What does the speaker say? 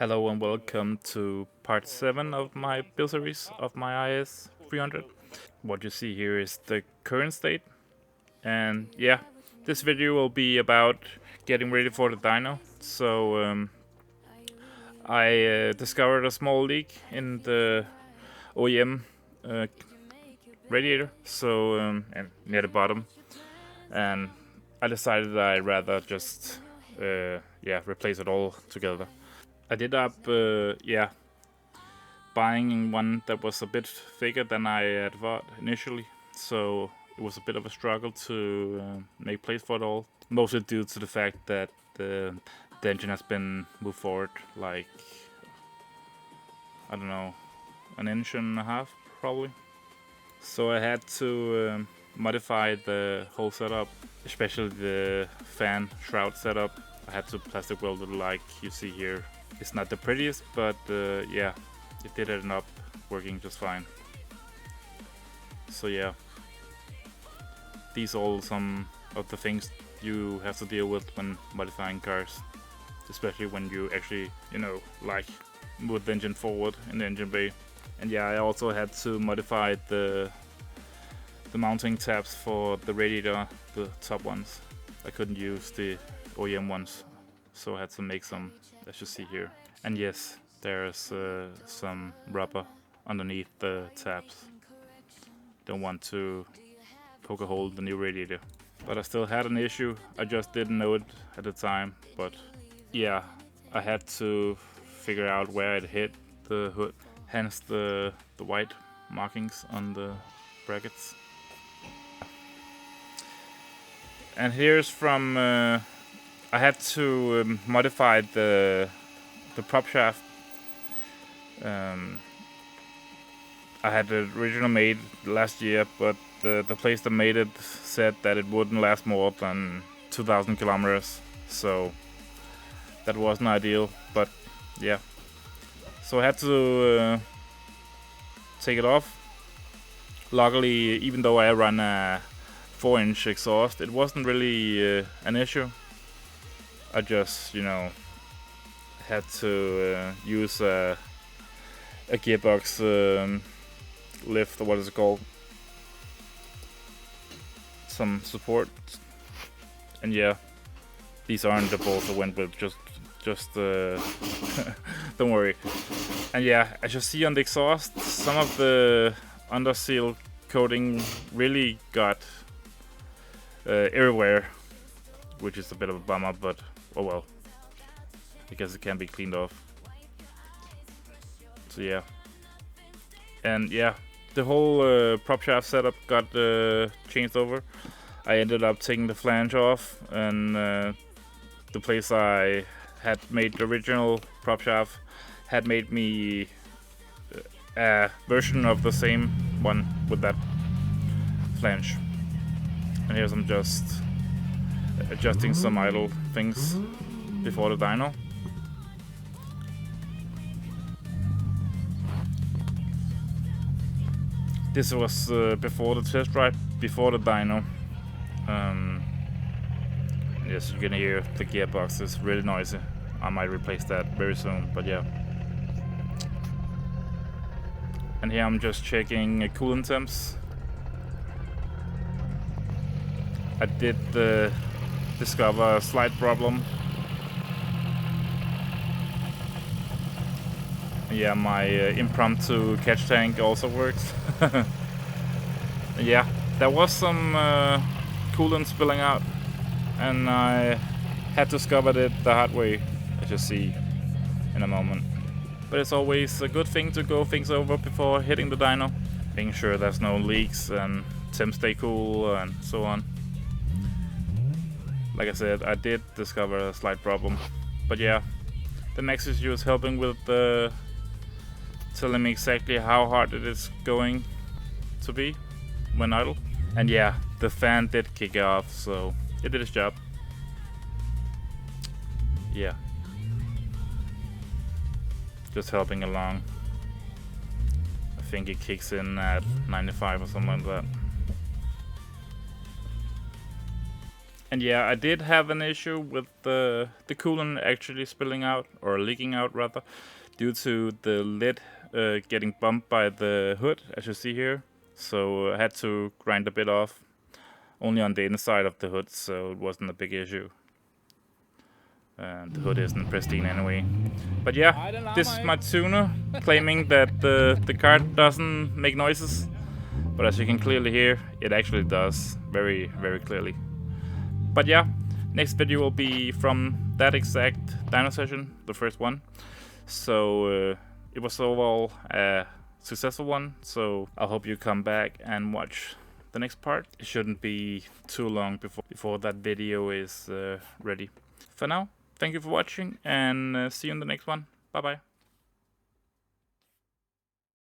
Hello and welcome to part 7 of my build series of my IS300. What you see here is the current state, and yeah, this video will be about getting ready for the dyno. So I discovered a small leak in the OEM radiator, and near the bottom, and I decided that I'd rather just replace it all together. I did up buying one that was a bit thicker than I had thought initially, so it was a bit of a struggle to make place for it all, mostly due to the fact that the engine has been moved forward like, I don't know, an inch and a half probably. So I had to modify the whole setup, especially the fan shroud setup. I had to plastic weld it like you see here. It's not the prettiest, but yeah, it did end up working just fine. So yeah, these are all some of the things you have to deal with when modifying cars, especially when you actually, like move the engine forward in the engine bay. And yeah, I also had to modify the mounting tabs for the radiator, the top ones. I couldn't use the OEM ones, so I had to make some, as you see here. And yes, there's some rubber underneath the tabs. Don't want to poke a hole in the new radiator. But I still had an issue, I just didn't know it at the time. But yeah, I had to figure out where it hit the hood, hence the white markings on the brackets. And here's from, I had to modify the prop shaft. I had the original made last year, but the place that made it said that it wouldn't last more than 2,000 kilometers, so that wasn't ideal. But yeah, so I had to take it off. Luckily, even though I run a 4-inch exhaust, it wasn't really an issue. I just, had to use a gearbox lift, or what is it called? Some support. And yeah, these aren't the bolts I went with, just don't worry. And yeah, as you see on the exhaust, some of the underseal coating really got everywhere, which is a bit of a bummer, but oh well, I guess it can be cleaned off. So yeah, and yeah, the whole prop shaft setup got changed over. I ended up taking the flange off, and the place I had made the original prop shaft had made me a version of the same one with that flange. And here's I'm just adjusting some idle things before the dyno. This was before the test drive, before the dyno. Yes, you can hear the gearbox is really noisy. I might replace that very soon, but yeah. And here I'm just checking coolant temps. I did discover a slight problem. Yeah, my impromptu catch tank also works. Yeah, there was some coolant spilling out, and I had discovered it the hard way, as you see in a moment. But it's always a good thing to go things over before hitting the dyno, making sure there's no leaks and temps stay cool and so on. Like I said, I did discover a slight problem, but yeah, the Lexus is helping with telling me exactly how hard it is going to be when idle. And yeah, the fan did kick off, so it did its job. Yeah, just helping along. I think it kicks in at 95 or something like that. And yeah, I did have an issue with the coolant actually spilling out, or leaking out rather, due to the lid getting bumped by the hood, as you see here. So I had to grind a bit off, only on the inside of the hood, so it wasn't a big issue. And the hood isn't pristine anyway. But yeah, this is my tuner claiming that the car doesn't make noises. But as you can clearly hear, it actually does, very, very clearly. But yeah, next video will be from that exact dyno session, the first one. So it was overall a successful one, so I hope you come back and watch the next part. It shouldn't be too long before that video is ready. For now, thank you for watching, and see you in the next one. Bye bye.